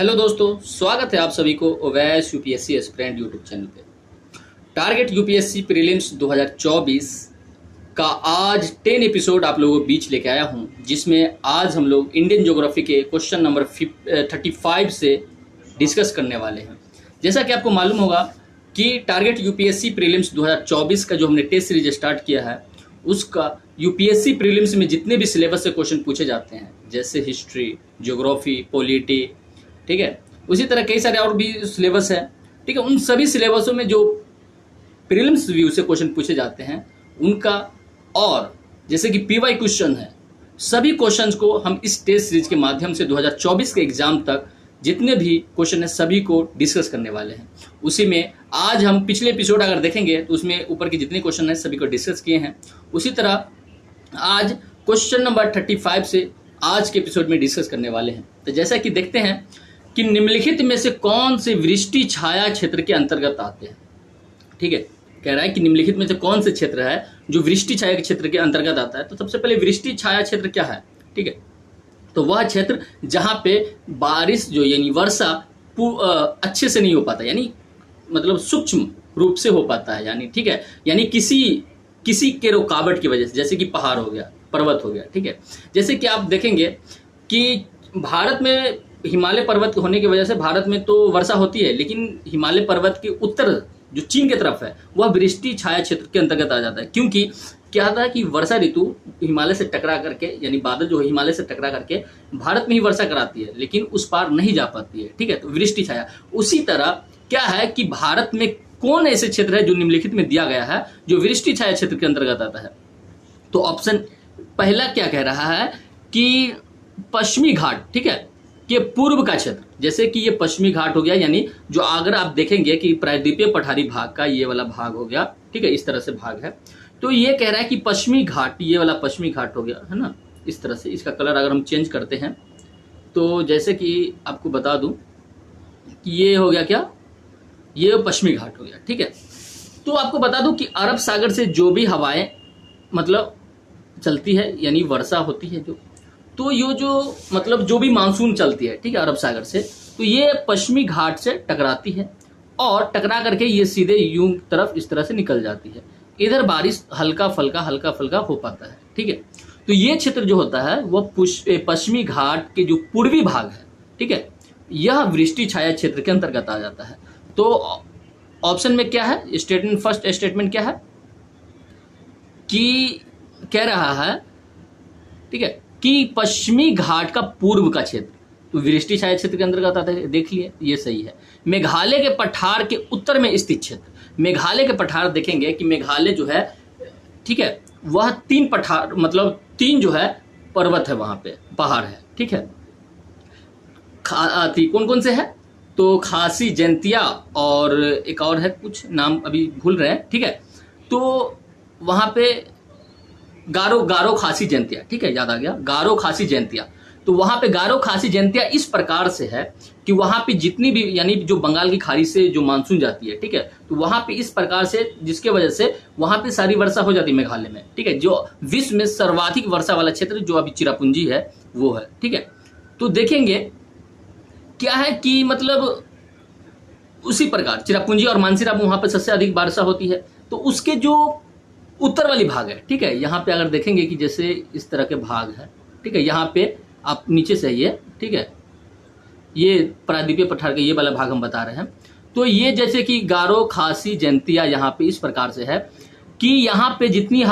Hello दोस्तों, स्वागत है आप सभी को Owais UPSC aspirant YouTube channel पे। टारगेट यूपीएससी प्रीलिम्स 2024 का आज 10 एपिसोड आप लोगों के बीच लेके आया हूं, जिसमें आज हम लोग इंडियन ज्योग्राफी के क्वेश्चन नंबर 35 से डिस्कस करने वाले हैं। जैसा कि आपको मालूम होगा कि टारगेट यूपीएससी प्रीलिम्स 2024 का जो हमने टेस्ट सीरीज स्टार्ट किया है, उसका यूपीएससी प्रीलिम्स में जितने भी सिलेबस से क्वेश्चन पूछे जाते हैं, जैसे हिस्ट्री, ज्योग्राफी, पॉलिटी, ठीक है, उसी तरह कई सारे और भी सिलेबस है, ठीक है, उन सभी सिलेबसों में जो प्रीलिम्स व्यू से क्वेश्चन पूछे जाते हैं उनका, और जैसे कि पीवाई क्वेश्चन है, सभी क्वेश्चंस को हम इस टेस्ट सीरीज के माध्यम से 2024 के एग्जाम तक जितने भी क्वेश्चन है सभी को डिस्कस करने वाले हैं। उसी में आज हम पिछले एपिसोड अगर देखेंगे तो उसमें ऊपर के जितने क्वेश्चन है सभी को डिस्कस किए हैं। उसी तरह आज क्वेश्चन नंबर 35 से आज के एपिसोड में डिस्कस करने वाले हैं। तो जैसा कि देखते हैं कि निम्नलिखित में से कौन से वृष्टि छाया क्षेत्र के अंतर्गत आते हैं। ठीक है, कह रहा है कि निम्नलिखित में से कौन से क्षेत्र है जो वृष्टि छाया के क्षेत्र के अंतर्गत आता है। तो सबसे पहले वृष्टि छाया क्षेत्र क्या है? ठीक है, तो वह क्षेत्र जहां पे बारिश जो यानी वर्षा अच्छे से नहीं हो पाता, यानी मतलब सूक्ष्म रूप से हो पाता है, यानी ठीक है, यानी किसी के रुकावट की वजह से, जैसे कि पहाड़ हो गया, पर्वत हो गया। ठीक है, जैसे कि आप देखेंगे कि भारत में हिमालय पर्वत होने की वजह से भारत में तो वर्षा होती है, लेकिन हिमालय पर्वत के उत्तर जो चीन की तरफ है वह वृष्टि छाया क्षेत्र के अंतर्गत आ जाता है। क्योंकि क्या होता है कि वर्षा ऋतु हिमालय से टकरा करके, यानी बादल जो है हिमालय से टकरा करके भारत में ही वर्षा कराती है, लेकिन उस पार नहीं जा पाती है। ठीक है, तो वृष्टि छाया। उसी तरह क्या है कि भारत में कौन ऐसे क्षेत्र है जो निम्नलिखित में दिया गया है जो वृष्टि छाया क्षेत्र के अंतर्गत आता है? तो ऑप्शन पहला क्या कह रहा है कि पश्चिमी घाट, ठीक है, कि पूर्व का क्षेत्र, जैसे कि ये पश्चिमी घाट हो गया, यानी जो अगर आप देखेंगे कि प्रायद्वीपीय पठारी भाग का ये वाला भाग हो गया, ठीक है, इस तरह से भाग है, तो ये कह रहा है कि पश्चिमी घाट, ये वाला पश्चिमी घाट हो गया, है ना, इस तरह से। इसका कलर अगर हम चेंज करते हैं तो जैसे कि आपको बता दूं कि ये हो गया क्या, ये पश्चिमी घाट हो गया। ठीक है, तो आपको बता दूं कि अरब सागर से जो भी हवाएं मतलब चलती है, यानी वर्षा होती है तो ये जो मतलब जो भी मानसून चलती है, ठीक है, अरब सागर से, तो ये पश्चिमी घाट से टकराती है और टकरा करके ये सीधे यूं तरफ इस तरह से निकल जाती है। इधर बारिश हल्का फल्का हो पाता है। ठीक है, तो ये क्षेत्र जो होता है वह पश्चिमी घाट के जो पूर्वी भाग है, ठीक है, यह वृष्टि छाया क्षेत्र के अंतर्गत आ जाता है। तो ऑप्शन में क्या है स्टेटमेंट, फर्स्ट स्टेटमेंट क्या है कि कह रहा है, ठीक है, कि पश्चिमी घाट का पूर्व का क्षेत्र तो वृष्टि छाया क्षेत्र के अंतर्गत आता है। देख लिए, ये सही है। मेघालय के पठार के उत्तर में स्थित क्षेत्र, मेघालय के पठार देखेंगे कि मेघालय जो है, ठीक है, वह 3 पठार मतलब 3 जो है पर्वत है, वहां पे पहाड़ है। ठीक है, कौन कौन से है? तो खासी, जैंतिया और एक और है, कुछ नाम अभी भूल रहे हैं। ठीक है, तो वहां पे गारो खासी जैंतिया, ठीक है, याद आ गया, गारो खासी जैंतिया। तो वहां पे गारो खासी जैंतिया इस प्रकार से है कि वहां पे जितनी भी, यानी जो बंगाल की खाड़ी से जो मानसून जाती है, ठीक है, तो वहां पे इस प्रकार से, जिसके वजह से वहां पे सारी वर्षा हो जाती है मेघालय में। ठीक है, जो विश्व में सर्वाधिक वर्षा वाला क्षेत्र जो अभी चिरापुंजी है वो है। ठीक है, तो देखेंगे क्या है कि मतलब उसी प्रकार चिरापुंजी और मानसीराम वहां पे सबसे अधिक वर्षा होती है। तो उसके जो उत्तर वाली भाग है, ठीक है, यहाँ पे अगर देखेंगे कि जैसे इस तरह के भाग है, ठीक है, यहाँ पे आप नीचे से ये, ठीक है, ये प्रायद्वीपीय पठार का ये वाला भाग हम बता रहे हैं। तो ये जैसे कि गारो खासी जैंतिया यहाँ पे इस प्रकार से है कि यहाँ पे जितनी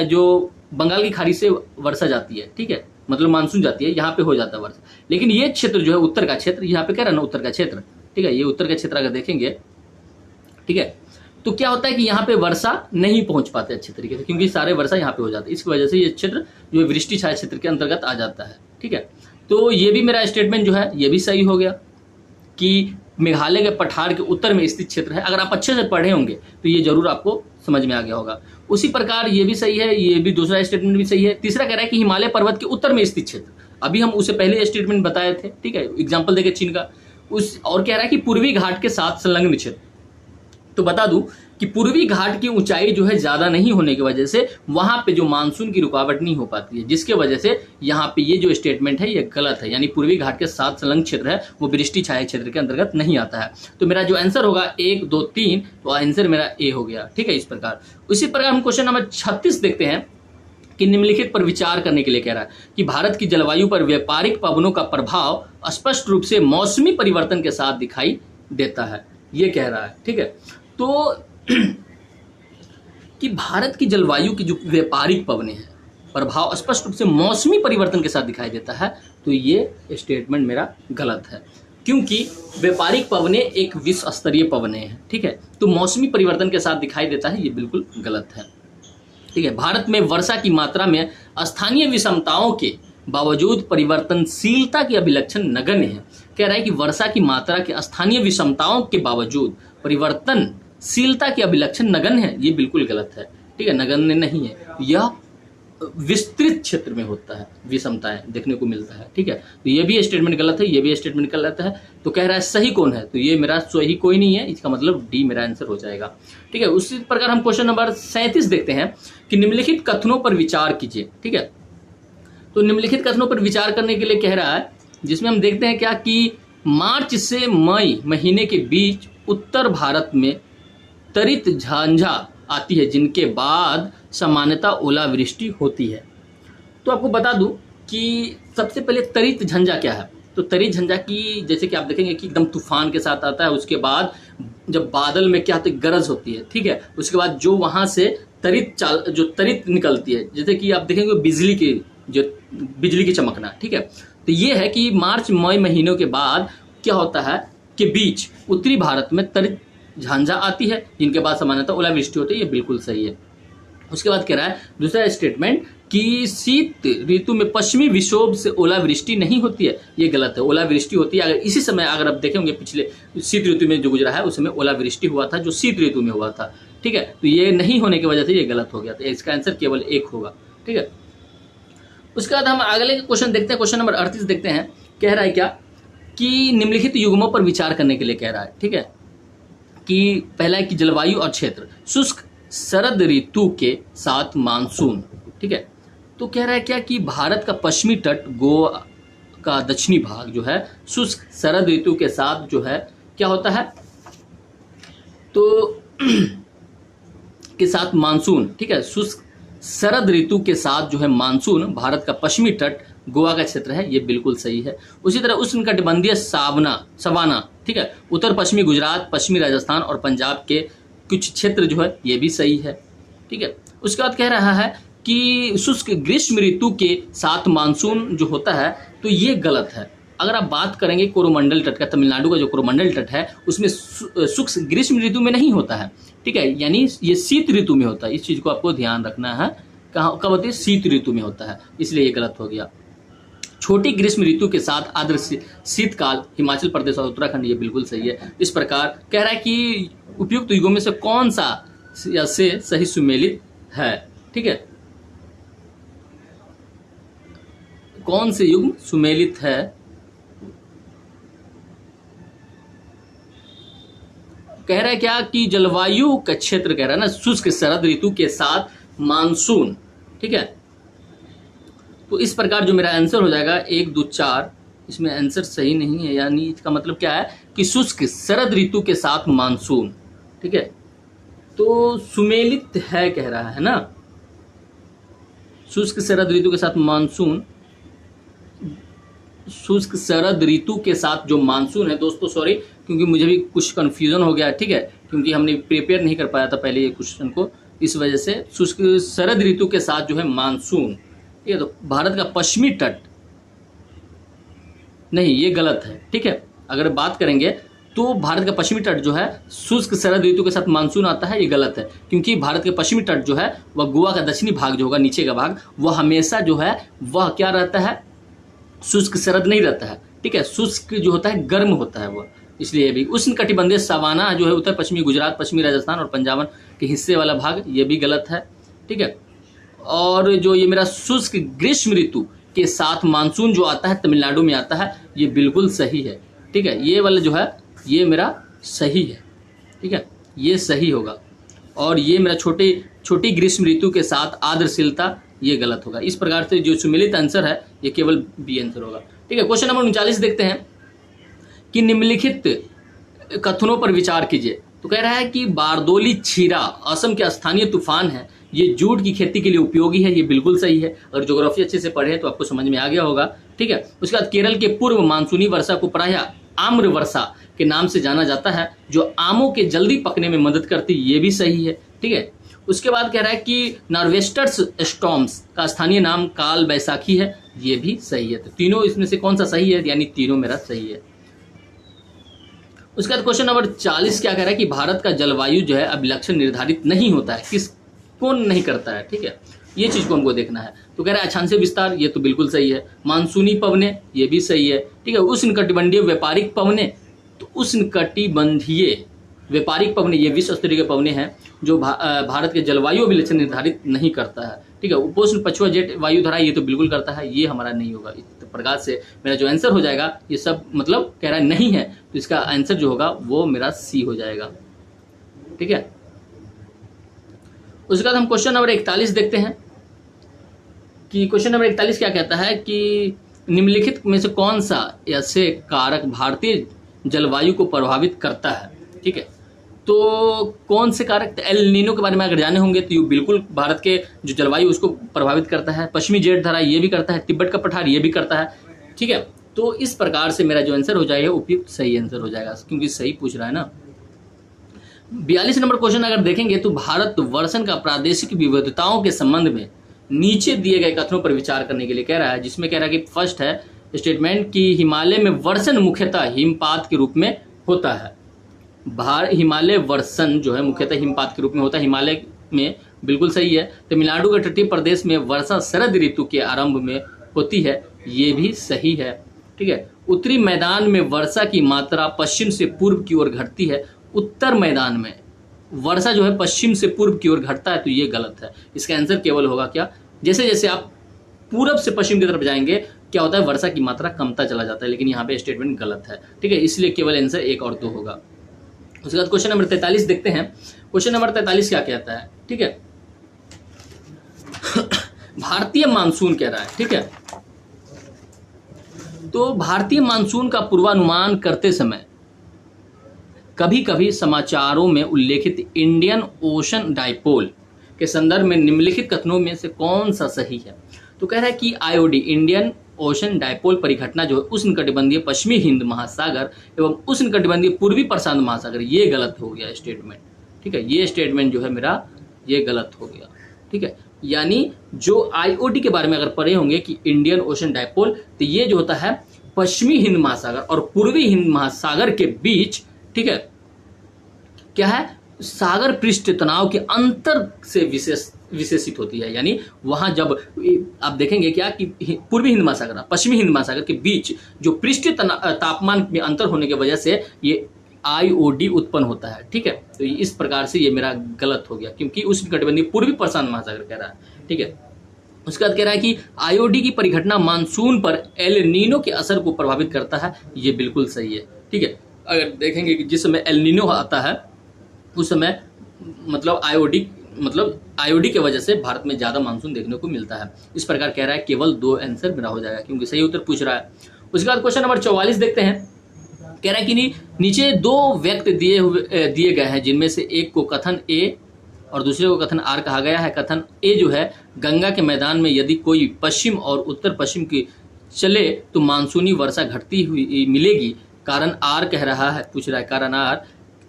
जो बंगाल की खाड़ी से वर्षा जाती है, ठीक है, मतलब मानसून जाती है, यहाँ पे हो जाता है वर्षा। लेकिन ये क्षेत्र जो है उत्तर का क्षेत्र, यहाँ पे कह रहा है ना उत्तर का क्षेत्र, ठीक है, ये उत्तर का क्षेत्र अगर देखेंगे, ठीक है, तो क्या होता है कि यहाँ पे वर्षा नहीं पहुंच पाते अच्छे तरीके से, क्योंकि सारे वर्षा यहाँ पे हो जाती है। इसकी वजह से ये क्षेत्र जो वृष्टि छाया क्षेत्र के अंतर्गत आ जाता है। ठीक है, तो ये भी मेरा स्टेटमेंट जो है ये भी सही हो गया कि मेघालय के पठार के उत्तर में स्थित क्षेत्र है। अगर आप अच्छे से पढ़े होंगे तो ये जरूर आपको समझ में आ गया होगा। उसी प्रकार ये भी सही है, ये भी दूसरा स्टेटमेंट भी सही है। तीसरा कह रहा है कि हिमालय पर्वत के उत्तर में स्थित क्षेत्र, अभी हम उसे पहले स्टेटमेंट बताए थे, ठीक है, एग्जाम्पल देखे चीन का। और कह रहा है कि पूर्वी घाट के साथ संलग्न क्षेत्र। तो बता दूं कि पूर्वी घाट की ऊंचाई जो है ज्यादा नहीं होने की वजह से वहां पे जो मानसून की रुकावट नहीं हो पाती है, जिसके वजह से यहाँ पे ये जो स्टेटमेंट है ये गलत है। यानी पूर्वी घाट के साथ संलग्न क्षेत्र है वो वृष्टि छाया क्षेत्र के अंतर्गत नहीं आता है। तो मेरा जो आंसर होगा 1, 2, 3, तो आंसर मेरा ए हो गया। ठीक है, इस प्रकार। उसी प्रकार हम क्वेश्चन नंबर 36 देखते हैं कि निम्नलिखित पर विचार करने के लिए कह रहा है कि भारत की जलवायु पर व्यापारिक पवनों का प्रभाव स्पष्ट रूप से मौसमी परिवर्तन के साथ दिखाई देता है, ये कह रहा है। ठीक है, तो कि भारत की जलवायु की जो व्यापारिक पवनें हैं प्रभाव स्पष्ट रूप से मौसमी परिवर्तन के साथ दिखाई देता है, तो ये स्टेटमेंट मेरा गलत है, क्योंकि व्यापारिक पवनें एक विश्व स्तरीय पवनें हैं। ठीक है, तो मौसमी परिवर्तन के साथ दिखाई देता है, ये बिल्कुल गलत है। ठीक है, भारत में वर्षा की मात्रा में स्थानीय विषमताओं के बावजूद परिवर्तनशीलता की अभिलक्षण नगण्य है। कह रहा है कि वर्षा की मात्रा के स्थानीय विषमताओं के बावजूद परिवर्तनशीलता की अभिलक्षण नगण्य है, ये बिल्कुल गलत है। ठीक है, नगण्य नहीं है, यह विस्तृत क्षेत्र में होता है, विषमताएं देखने को मिलता है। ठीक है, तो ये भी स्टेटमेंट गलत है, ये भी स्टेटमेंट गलत है। तो कह रहा है सही कौन है, तो ये मेरा सही कोई नहीं है, इसका मतलब डी मेरा आंसर हो जाएगा। ठीक है, उसी प्रकार हम क्वेश्चन नंबर 37 देखते हैं कि निम्नलिखित कथनों पर विचार कीजिए। ठीक है, तो निम्नलिखित कथनों पर विचार करने के लिए कह रहा है, जिसमें हम देखते हैं क्या कि मार्च से मई महीने के बीच उत्तर भारत में तरित झांझा आती है, जिनके बाद सामान्यतः ओलावृष्टि होती है। तो आपको बता दूं कि सबसे पहले तरित झंझा क्या है। तो तरित झंझा की जैसे कि आप देखेंगे कि एकदम तूफान के साथ आता है, उसके बाद जब बादल में क्या होती है, गरज होती है। ठीक है, उसके बाद जो वहां से जो तरित निकलती है, जैसे कि आप देखेंगे बिजली की चमकना। ठीक है, तो ये है कि मार्च मई महीनों के बाद क्या होता है कि बीच उत्तरी भारत में तरित झांझा आती है, जिनके बाद सामान्यतः ओलावृष्टि होती है, ये बिल्कुल सही है। उसके बाद कह रहा है दूसरा स्टेटमेंट कि शीत ऋतु में पश्चिमी विक्षोभ से ओलावृष्टि नहीं होती है, ये गलत है। ओलावृष्टि होती है, अगर इसी समय अगर आप देखेंगे पिछले शीत ऋतु में जो गुजरा है उस समय ओलावृष्टि हुआ था, जो शीत ऋतु में हुआ था। ठीक है, तो ये नहीं होने की वजह से ये गलत हो गया, तो इसका आंसर केवल 1 होगा। ठीक है, उसके बाद हम अगले क्वेश्चन देखते हैं, क्वेश्चन नंबर 38 देखते हैं। कह रहा है क्या कि निम्नलिखित युग्मों पर विचार करने के लिए कह रहा है। ठीक है, कि पहला है कि जलवायु और क्षेत्र, शुष्क शरद ऋतु के साथ मानसून। ठीक है, तो कह रहा है क्या कि भारत का पश्चिमी तट गोवा का दक्षिणी भाग जो है शुष्क शरद ऋतु के साथ जो है क्या होता है, तो के साथ मानसून। ठीक है, शुष्क शरद ऋतु के साथ जो है मानसून भारत का पश्चिमी तट गोवा का क्षेत्र है, ये बिल्कुल सही है। उसी तरह उष्णकटिबंधीय सवाना, ठीक है, उत्तर पश्चिमी गुजरात, पश्चिमी राजस्थान और पंजाब के कुछ क्षेत्र जो है ये भी सही है। ठीक है, उसके बाद कह रहा है कि शुष्क ग्रीष्म ऋतु के साथ मानसून जो होता है, तो ये गलत है। अगर आप बात करेंगे कोरोमंडल तट का, तमिलनाडु का जो कोरोमंडल तट है उसमें शुष्क ग्रीष्म ऋतु में नहीं होता है। ठीक है, यानी ये शीत ऋतु में होता है, इस चीज को आपको ध्यान रखना है। कब होती है, शीत ऋतु में होता है, इसलिए ये गलत हो गया। छोटी ग्रीष्म ऋतु के साथ आर्द्र शीतकाल हिमाचल प्रदेश और उत्तराखंड, ये बिल्कुल सही है। इस प्रकार कह रहा है कि उपयुक्त युगों में से कौन सा से सही सुमेलित है। ठीक है, कौन से युग सुमेलित है, कह रहा है क्या कि जलवायु का क्षेत्र, कह रहा है ना शुष्क शरद ऋतु के साथ मानसून। ठीक है, तो इस प्रकार जो मेरा आंसर हो जाएगा 1, 2, 4, इसमें आंसर सही नहीं है, यानी इसका मतलब क्या है कि शुष्क शरद ऋतु के साथ मानसून। ठीक है, तो सुमेलित है कह रहा है ना, शुष्क शरद ऋतु के साथ मानसून, शुष्क शरद ऋतु के साथ जो मानसून है। दोस्तों सॉरी, क्योंकि मुझे भी कुछ कंफ्यूजन हो गया। ठीक है, क्योंकि हमने प्रिपेयर नहीं कर पाया था पहले ये क्वेश्चन को, इस वजह से शुष्क शरद ऋतु के साथ जो है मानसून। ठीक है, तो भारत का पश्चिमी तट नहीं, ये गलत है। ठीक है, अगर बात करेंगे तो भारत का पश्चिमी तट जो है शुष्क शरद ऋतु के साथ मानसून आता है, ये गलत है, क्योंकि भारत के पश्चिमी तट जो है वह गोवा का दक्षिणी भाग जो होगा, नीचे का भाग, वह हमेशा जो है वह क्या रहता है, शुष्क शरद नहीं रहता है। ठीक है, शुष्क जो होता है गर्म होता है वह, इसलिए भी। उष्णकटिबंधीय सवाना जो है उत्तर पश्चिमी गुजरात, पश्चिमी राजस्थान और पंजाब के हिस्से वाला भाग, ये भी गलत है। ठीक है, और जो ये मेरा शुष्क ग्रीष्म ऋतु के साथ मानसून जो आता है तमिलनाडु में आता है, ये बिल्कुल सही है। ठीक है, ये वाला जो है ये मेरा सही है। ठीक है, ये सही होगा। और ये मेरा छोटी ग्रीष्म ऋतु के साथ आर्द्रशीलता, ये गलत होगा। इस प्रकार से जो सुमेलित आंसर है ये केवल बी आंसर होगा। ठीक है, क्वेश्चन नंबर 39 देखते हैं कि निम्नलिखित कथनों पर विचार कीजिए। तो कह रहा है कि बारदोली छीरा असम के स्थानीय तूफान है, ये जूट की खेती के लिए उपयोगी है, ये बिल्कुल सही है। अगर ज्योग्राफी अच्छे से पढ़े तो आपको समझ में आ गया होगा। ठीक है, उसके बाद केरल के पूर्व मानसूनी वर्षा को प्रायः आम्र वर्षा के नाम से जाना जाता है, जो आमों के जल्दी पकने में मदद करती, ये भी सही है। ठीक है, उसके बाद कह रहा है कि नॉर्वेस्टर्स स्टॉर्म्स का स्थानीय नाम काल बैसाखी है, ये भी सही है। तो तीनों इसमें से कौन सा सही है, यानी तीनों मेरा सही है। उसके बाद क्वेश्चन नंबर 40 क्या कह रहा है कि भारत का जलवायु जो है अब लक्षण निर्धारित नहीं होता है, किस कौन नहीं करता है। ठीक है, ये चीज को हमको देखना है। तो कह रहा है अक्षांशीय विस्तार, ये तो बिल्कुल सही है। मानसूनी पवने, ये भी सही है। ठीक है, उष्णकटिबंधीय व्यापारिक पवने, तो उष्णकटिबंधीय व्यापारिक पवने ये विश्व स्तरीय के पवने हैं जो भारत के जलवायु अभिलक्षण निर्धारित नहीं करता है। ठीक है, उपोष्ण पछुआ जेट वायुधारा, ये तो बिल्कुल करता है, ये हमारा नहीं होगा। इस प्रकार से मेरा जो आंसर हो जाएगा, ये सब मतलब कह रहा है नहीं है, तो इसका आंसर जो होगा वो मेरा सी हो जाएगा। ठीक है, उसके बाद हम क्वेश्चन नंबर 41 देखते हैं कि क्वेश्चन नंबर 41 क्या कहता है कि निम्नलिखित में से कौन सा ऐसे कारक भारतीय जलवायु को प्रभावित करता है। ठीक है, तो कौन से कारक, एल नीनो के बारे में अगर जाने होंगे तो ये बिल्कुल भारत के जो जलवायु उसको प्रभावित करता है। पश्चिमी जेठ धारा ये भी करता है, तिब्बत का पठार ये भी करता है। ठीक है, तो इस प्रकार से मेरा जो आंसर हो जाएगा उपयुक्त सही आंसर हो जाएगा, क्योंकि सही पूछ रहा है ना। 42 नंबर क्वेश्चन अगर देखेंगे तो भारत वर्षण का प्रादेशिक विविधताओं के संबंध में नीचे दिए गए कथनों पर विचार करने के लिए कह रहा है, जिसमें कह रहा है कि फर्स्ट है स्टेटमेंट कि हिमालय में वर्षण मुख्यतः हिमपात के रूप में होता है। हिमालय वर्षण जो है मुख्यतः हिमपात के रूप में होता है, हिमालय में, बिल्कुल सही है। तमिलनाडु के तटीय प्रदेश में वर्षा शरद ऋतु के आरंभ में होती है, ये भी सही है। ठीक है, उत्तरी मैदान में वर्षा की मात्रा पश्चिम से पूर्व की ओर घटती है, उत्तर मैदान में वर्षा जो है पश्चिम से पूर्व की ओर घटता है, तो ये गलत है। इसका आंसर केवल होगा क्या, जैसे जैसे आप पूरब से पश्चिम की तरफ जाएंगे क्या होता है, वर्षा की मात्रा कमता चला जाता है, लेकिन यहाँ पे स्टेटमेंट गलत है। ठीक है, इसलिए केवल आंसर 1 और 2 होगा। उसके बाद क्वेश्चन नंबर 43 देखते हैं। क्वेश्चन नंबर 43 क्या कहता है। ठीक है, भारतीय मानसून कह रहा है। ठीक है, तो भारतीय मानसून का पूर्वानुमान करते समय कभी कभी समाचारों में उल्लेखित इंडियन ओशन डाइपोल के संदर्भ में निम्नलिखित कथनों में से कौन सा सही है। तो कह रहा है कि आईओडी इंडियन ओशन डाइपोल परिघटना जो है उष्णकटिबंधीय पश्चिमी हिंद महासागर एवं उष्णकटिबंधीय पूर्वी प्रशांत महासागर, ये गलत हो गया स्टेटमेंट। ठीक है, ये स्टेटमेंट जो है मेरा ये गलत हो गया। ठीक है, यानी जो आईओडी के बारे में अगर पढ़े होंगे कि इंडियन ओशन डाइपोल, तो ये जो होता है पश्चिमी हिंद महासागर और पूर्वी हिंद महासागर के बीच, ठीक है, क्या है, सागर पृष्ठ तनाव के अंतर से विशेषित होती है। यानी वहां जब आप देखेंगे क्या कि पूर्वी हिंद महासागर पश्चिमी हिंद महासागर के बीच जो पृष्ठीय तापमान में अंतर होने की वजह से ये आईओडी उत्पन्न होता है। ठीक है, तो इस प्रकार से ये मेरा गलत हो गया, क्योंकि उष्णकटिबंधीय पूर्वी प्रशांत महासागर कह रहा है। ठीक है, उसके बाद कह रहा है कि आईओडी की परिघटना मानसून पर एल नीनो के असर को प्रभावित करता है, ये बिल्कुल सही है। ठीक है, अगर देखेंगे कि जिस समय एल नीनो आता है उस समय मतलब आईओडी की वजह से भारत में ज्यादा मानसून देखने को मिलता है। इस प्रकार कह रहा है केवल 2 आंसर मेरा हो जाएगा, क्योंकि सही उत्तर पूछ रहा है। उसके बाद क्वेश्चन नंबर 44 देखते हैं। कह रहा है कि नीचे 2 व्यक्त दिए गए हैं, जिनमें से एक को कथन ए और दूसरे को कथन आर कहा गया है। कथन ए जो है, गंगा के मैदान में यदि कोई पश्चिम और उत्तर पश्चिम की चले तो मानसूनी वर्षा घटती हुई मिलेगी। कारण आर कह रहा है, पूछ रहा है कारण आर।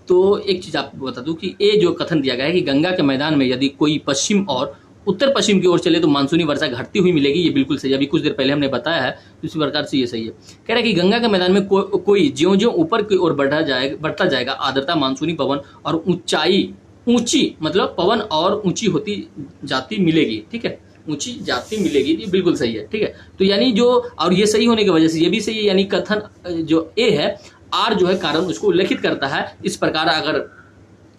तो एक चीज आपको बता दूं कि ए जो कथन दिया गया है कि गंगा के मैदान में यदि कोई पश्चिम और उत्तर पश्चिम की ओर चले तो मानसूनी वर्षा घटती हुई मिलेगी, ये बिल्कुल सही है। अभी कुछ देर पहले हमने बताया है, इसी प्रकार से ये सही है। कह रहा है कि गंगा के मैदान में कोई ज्यों-ज्यों ऊपर की ओर बढ़ता जाएगा आर्द्रता, मानसूनी पवन और ऊंची मतलब पवन और ऊंची होती जाती मिलेगी। ठीक है, ऊंची जाती मिलेगी, ये बिल्कुल सही है। ठीक है, तो यानी जो, और ये सही होने की वजह से ये भी सही है, यानी कथन जो ए है, आर जो है कारण उसको उल्लेखित करता है। इस प्रकार अगर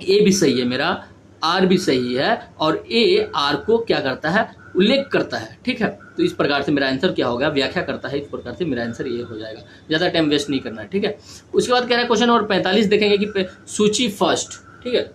ए भी सही है मेरा, आर भी सही है और ए आर को क्या करता है, उल्लेख करता है। ठीक है, तो इस प्रकार से मेरा आंसर क्या होगा, व्याख्या करता है। इस प्रकार से मेरा आंसर ये हो जाएगा, ज्यादा टाइम वेस्ट नहीं करना है। ठीक है, उसके बाद कह रहा है क्वेश्चन नंबर 45 देखेंगे कि सूची फर्स्ट। ठीक है,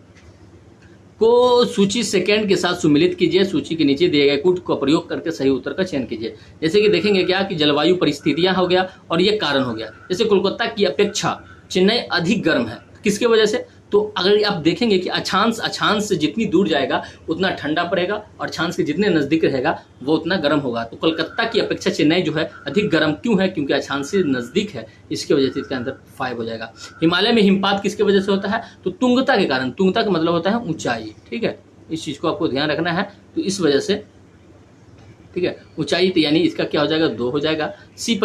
को सूची सेकंड के साथ सुमिलित कीजिए। सूची के नीचे दिए गए कूट का प्रयोग करके सही उत्तर का चयन कीजिए। जैसे कि देखेंगे क्या कि जलवायु परिस्थितियां हो गया और ये कारण हो गया। जैसे कोलकाता की अपेक्षा चेन्नई अधिक गर्म है, किसके वजह से? तो अगर आप देखेंगे कि अक्षांश से जितनी दूर जाएगा उतना ठंडा पड़ेगा और अक्षांश के जितने नजदीक रहेगा वो उतना गर्म होगा। तो कोलकाता की अपेक्षा चेन्नई जो है अधिक गर्म क्यों है? क्योंकि अक्षांश से नजदीक है, इसकी वजह से इसका आंसर 5 हो जाएगा। हिमालय में हिमपात किसके वजह से होता है? तो तुंगता के कारण। तुंगता का मतलब होता है ऊंचाई, ठीक है, इस चीज को आपको ध्यान रखना है। तो इस वजह से, ठीक है, ऊंचाई, तो यानी इसका क्या हो जाएगा? 2 हो जाएगा। सी,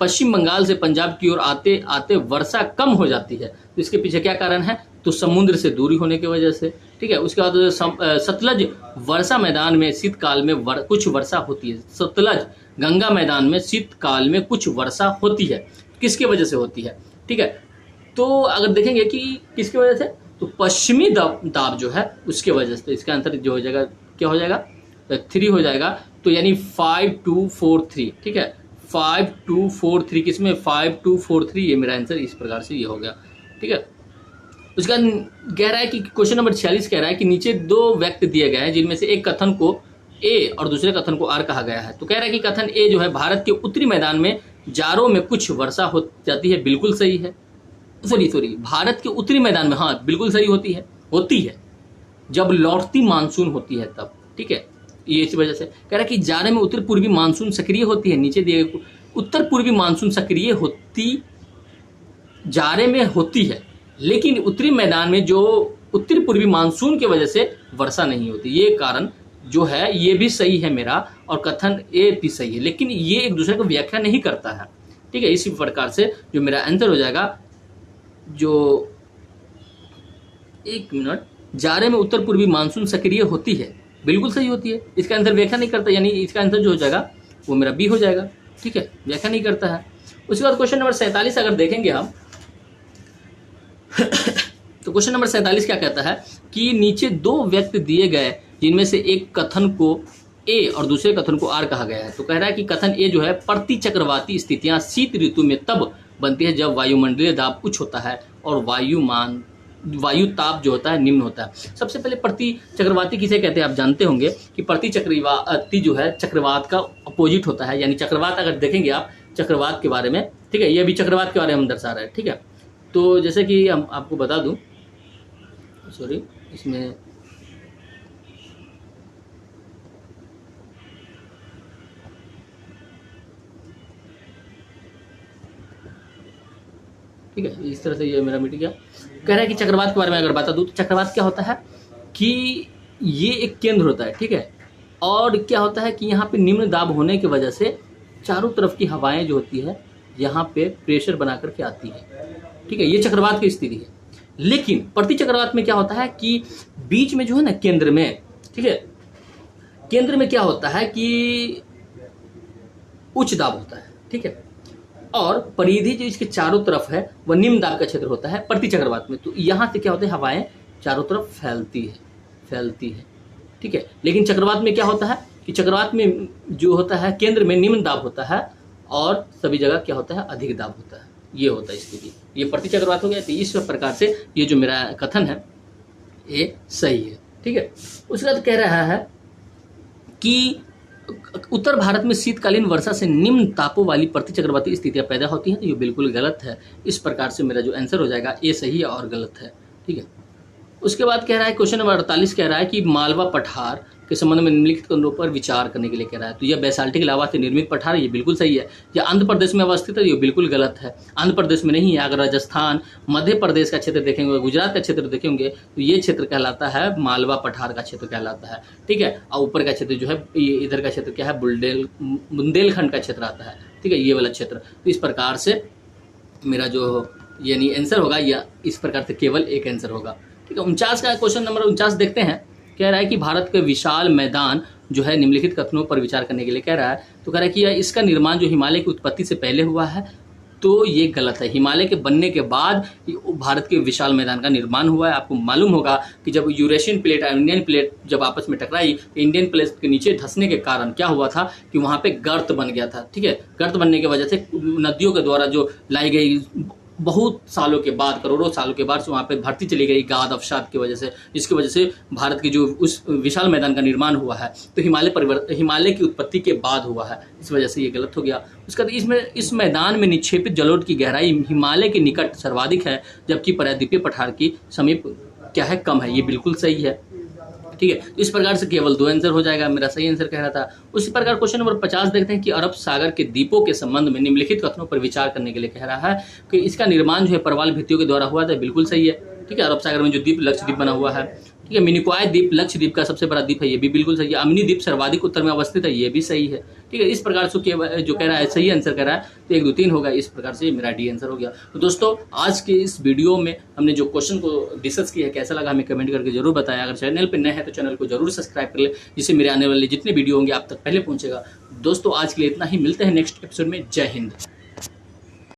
पश्चिम बंगाल से पंजाब की ओर आते आते वर्षा कम हो जाती है, तो इसके पीछे क्या कारण है? तो समुद्र से दूरी होने की वजह से, ठीक है। उसके बाद सतलज वर्षा मैदान में शीतकाल में कुछ वर्षा होती है। सतलज गंगा मैदान में शीतकाल में कुछ वर्षा होती है, किसके वजह से होती है? ठीक है, तो अगर देखेंगे कि किसकी वजह से, तो पश्चिमी दाब जो है उसके वजह से। तो इसका आंसर जो हो जाएगा, क्या हो जाएगा? 3 हो जाएगा। तो यानी 5243, ठीक है, 5243, किसमें? 5243, ये मेरा आंसर इस प्रकार से ये हो गया, ठीक है। उसका कह रहा है कि क्वेश्चन नंबर 46 कह रहा है कि नीचे 2 व्यक्ति दिए गए हैं जिनमें से एक कथन को ए और दूसरे कथन को आर कहा गया है। तो कह रहा है कि कथन ए जो है भारत के उत्तरी मैदान में जाड़ों में कुछ वर्षा हो जाती है, बिल्कुल सही है। सॉरी, भारत के उत्तरी मैदान में, हाँ बिल्कुल सही होती है जब लौटती मानसून होती है तब, ठीक है। ये इसी वजह से कह रहा है कि जाड़े में उत्तर पूर्वी मानसून सक्रिय होती है। नीचे दिए गए उत्तर पूर्वी मानसून सक्रिय होती जाड़े में होती है, लेकिन उत्तरी मैदान में जो उत्तर पूर्वी मानसून की वजह से वर्षा नहीं होती। ये कारण जो है ये भी सही है मेरा, और कथन ए भी सही है, लेकिन ये एक दूसरे को व्याख्या नहीं करता है, ठीक है। इसी प्रकार से जो मेरा आंसर हो जाएगा, जो 1 मिनट, जाड़े में उत्तर पूर्वी मानसून सक्रिय होती है, बिल्कुल सही होती है। इसका आंसर व्याख्या नहीं करता, यानी इसका आंसर जो हो जाएगा वो मेरा बी हो जाएगा, ठीक है, व्याख्या नहीं करता है। उसके बाद क्वेश्चन नंबर 47 अगर देखेंगे हम तो क्वेश्चन नंबर 47 क्या कहता है कि नीचे 2 व्यक्ति दिए गए जिनमें से एक कथन को ए और दूसरे कथन को आर कहा गया है। तो कह रहा है कि कथन ए जो है प्रति चक्रवाती स्थितियां शीत ऋतु में तब बनती है जब वायुमंडलीय दाब उच्च होता है और वायु ताप जो होता है निम्न होता है। सबसे पहले प्रति चक्रवाती किसे कहते हैं आप जानते होंगे कि प्रति चक्रवाती जो है चक्रवात का अपोजिट होता है। यानी चक्रवात अगर देखेंगे आप चक्रवात के बारे में, ठीक है, ये भी चक्रवात के बारे में हम दर्शा रहे हैं, ठीक है। तो जैसे कि हम आपको बता दूं, सॉरी, इसमें ठीक है, इस तरह से ये मेरा मिट गया। कह रहा है कि चक्रवात के बारे में अगर बता दूं तो चक्रवात क्या होता है कि ये एक केंद्र होता है, ठीक है, और क्या होता है कि यहाँ पे निम्न दाब होने की वजह से चारों तरफ की हवाएं जो होती है यहाँ पे प्रेशर बना करके आती है, ठीक है, ये चक्रवात की स्थिति है। लेकिन प्रति चक्रवात में क्या होता है कि बीच में जो है ना केंद्र में, ठीक है, केंद्र में क्या होता है कि उच्च दाब होता है, ठीक है, और परिधि जो इसके चारों तरफ है वह निम्न दाब का क्षेत्र होता है प्रति चक्रवात में। तो यहाँ से क्या होता है, हवाएं चारों तरफ फैलती है, ठीक है। लेकिन चक्रवात में क्या होता है कि चक्रवात में जो होता है केंद्र में निम्न दाब होता है और सभी जगह क्या होता है, अधिक दाब होता है। ये होता है स्थिति, ये प्रति चक्रवात हो गया। तो इस प्रकार से ये जो मेरा कथन है ये सही है, ठीक है। उसके बाद कह रहा है कि उत्तर भारत में शीतकालीन वर्षा से निम्न तापों वाली प्रति चक्रवाती स्थितियां पैदा होती हैं। तो ये बिल्कुल गलत है। इस प्रकार से मेरा जो आंसर हो जाएगा ये सही है और गलत है, ठीक है। उसके बाद कह रहा है क्वेश्चन नंबर 48 कह रहा है कि मालवा पठार के संबंध में निम्नलिखित कथनों पर विचार करने के लिए कह रहा है। तो यह बेसाल्टिक लावा से निर्मित पठार है, ये बिल्कुल सही है। यह आंध्र प्रदेश में अवस्थित है, ये बिल्कुल गलत है। आंध्र प्रदेश में नहीं है। अगर राजस्थान, मध्य प्रदेश का क्षेत्र देखेंगे, गुजरात का क्षेत्र देखेंगे तो ये क्षेत्र कहलाता है मालवा पठार का क्षेत्र कहलाता है, ठीक है। और ऊपर का क्षेत्र जो है इधर का क्षेत्र क्या है, बुंदेलखंड का क्षेत्र आता है, ठीक है, ये वाला क्षेत्र। तो इस प्रकार से मेरा जो यानी आंसर होगा या इस प्रकार से केवल एक आंसर होगा, ठीक है। 49 का क्वेश्चन नंबर 49 देखते हैं। कह रहा है कि भारत के विशाल मैदान जो है निम्नलिखित कथनों पर विचार करने के लिए कह रहा है। तो कह रहा है कि इसका निर्माण जो हिमालय की उत्पत्ति से पहले हुआ है, तो ये गलत है। हिमालय के बनने के बाद भारत के विशाल मैदान का निर्माण हुआ है। आपको मालूम होगा कि जब यूरेशियन प्लेट और इंडियन प्लेट जब आपस में टकराई, इंडियन प्लेट के नीचे धंसने के कारण क्या हुआ था कि वहाँ पे गर्त बन गया था, ठीक है। गर्त बनने की वजह से नदियों के द्वारा जो लाई गई बहुत सालों के बाद, करोड़ों सालों के बाद वहाँ पे भर्ती चली गई गाद अवसाद की वजह से, जिसकी वजह से भारत की जो उस विशाल मैदान का निर्माण हुआ है तो हिमालय की उत्पत्ति के बाद हुआ है, इस वजह से ये गलत हो गया। उसका इस मैदान में निक्षेपित जलोढ़ की गहराई हिमालय के निकट सर्वाधिक है, जबकि प्रायद्वीपीय पठार की समीप क्या है, कम है। ये बिल्कुल सही है, ठीक है। इस प्रकार से केवल 2 आंसर हो जाएगा, मेरा सही आंसर कह रहा था। उसी प्रकार क्वेश्चन नंबर 50 देखते हैं कि अरब सागर के द्वीपों के संबंध में निम्नलिखित कथनों पर विचार करने के लिए कह रहा है कि इसका निर्माण जो है प्रवाल भित्तियों के द्वारा हुआ था, बिल्कुल सही है, ठीक है। अरब सागर में जो द्वीप लक्षद्वीप बना हुआ है, ठीक है। मिनिकॉय द्वीप लक्षद्वीप का सबसे बड़ा द्वीप है, ये भी बिल्कुल सही है। अमिनी द्वीप सर्वाधिक उत्तर में अवस्थित है, ये भी सही है, ठीक है। इस प्रकार से जो कह रहा है सही आंसर कह रहा है, तो 1 2 3 होगा। इस प्रकार से मेरा डी आंसर हो गया। तो दोस्तों आज के इस वीडियो में हमने जो क्वेश्चन को डिस्कस किया है, कैसा लगा हमें कमेंट करके जरूर बताया। अगर चैनल पर नए हैं तो चैनल को जरूर सब्सक्राइब कर ले, जिससे मेरे आने वाले जितने वीडियो होंगे आप तक पहले पहुंचेगा। दोस्तों आज के लिए इतना ही, मिलते हैं नेक्स्ट एपिसोड में। जय हिंद।